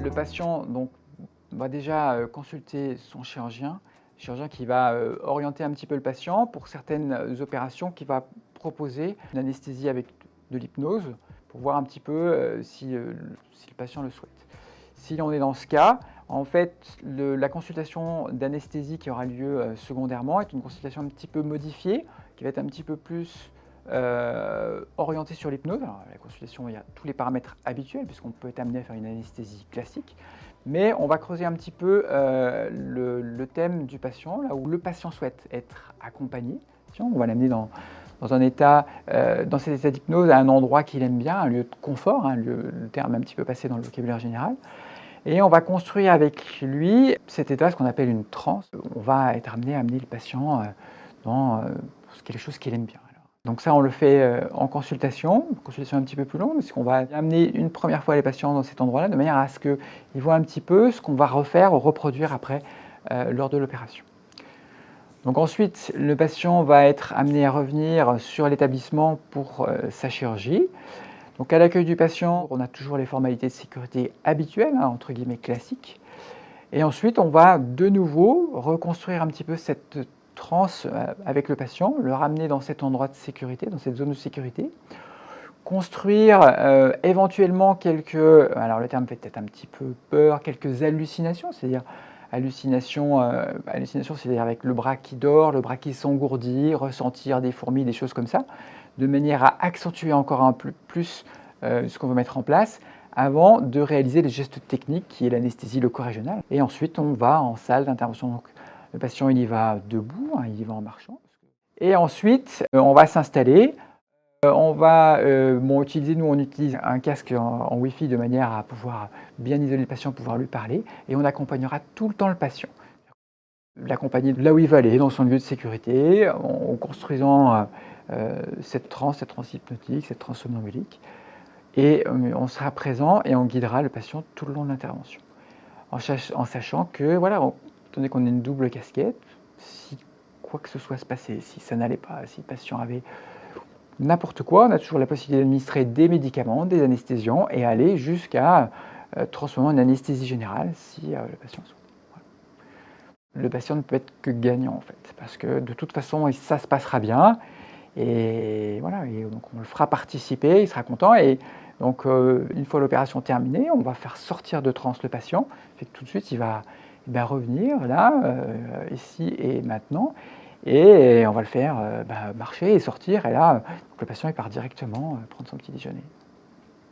Le patient donc, va déjà consulter son chirurgien qui va orienter un petit peu le patient pour certaines opérations, qui va proposer une anesthésie avec de l'hypnose pour voir un petit peu si le patient le souhaite. Si on est dans ce cas, en fait, la consultation d'anesthésie qui aura lieu secondairement est une consultation un petit peu modifiée, qui va être un petit peu plus orientée sur l'hypnose. Alors, la consultation, il y a tous les paramètres habituels, puisqu'on peut être amené à faire une anesthésie classique, mais on va creuser un petit peu le thème du patient, là où le patient souhaite être accompagné. On va l'amener dans cet état d'hypnose à un endroit qu'il aime bien, un lieu de confort, le terme un petit peu passé dans le vocabulaire général. Et on va construire avec lui cet état, ce qu'on appelle une transe. On va être amené à amener le patient dans quelque chose qu'il aime bien. Donc ça, on le fait en consultation, une consultation un petit peu plus longue, parce qu'on va amener une première fois les patients dans cet endroit-là, de manière à ce qu'ils voient un petit peu ce qu'on va refaire ou reproduire après lors de l'opération. Donc ensuite, le patient va être amené à revenir sur l'établissement pour sa chirurgie. Donc à l'accueil du patient, on a toujours les formalités de sécurité habituelles, entre guillemets classiques. Et ensuite, on va de nouveau reconstruire un petit peu cette transe avec le patient, le ramener dans cet endroit de sécurité, dans cette zone de sécurité. Construire éventuellement alors le terme fait peut-être un petit peu peur, quelques hallucinations, c'est-à-dire hallucination, c'est-à-dire avec le bras qui dort, le bras qui s'engourdit, ressentir des fourmis, des choses comme ça, de manière à accentuer encore un peu plus ce qu'on veut mettre en place avant de réaliser les gestes techniques qui est l'anesthésie loco-régionale. Et ensuite, on va en salle d'intervention. Donc, le patient, il y va debout, il y va en marchant. Et ensuite, on va s'installer. On va utiliser, on utilise un casque en Wi-Fi de manière à pouvoir bien isoler le patient, pouvoir lui parler. Et on accompagnera tout le temps le patient. L'accompagner là où il va aller, dans son lieu de sécurité, en construisant cette transe hypnotique, cette transe somnambulique. Et on sera présent et on guidera le patient tout le long de l'intervention. En sachant que, voilà, étant donné qu'on a une double casquette, si quoi que ce soit se passait, si ça n'allait pas, si le patient avait n'importe quoi, on a toujours la possibilité d'administrer des médicaments, des anesthésiants et aller jusqu'à transformer en anesthésie générale si le patient souhaite. Voilà. Le patient ne peut être que gagnant en fait, parce que de toute façon, ça se passera bien. Et voilà, et donc on le fera participer, il sera content. Et donc, une fois l'opération terminée, on va faire sortir de transe le patient. Fait que tout de suite, il va revenir là, ici et maintenant. Et on va le faire marcher et sortir. Et là, donc le patient il part directement prendre son petit déjeuner.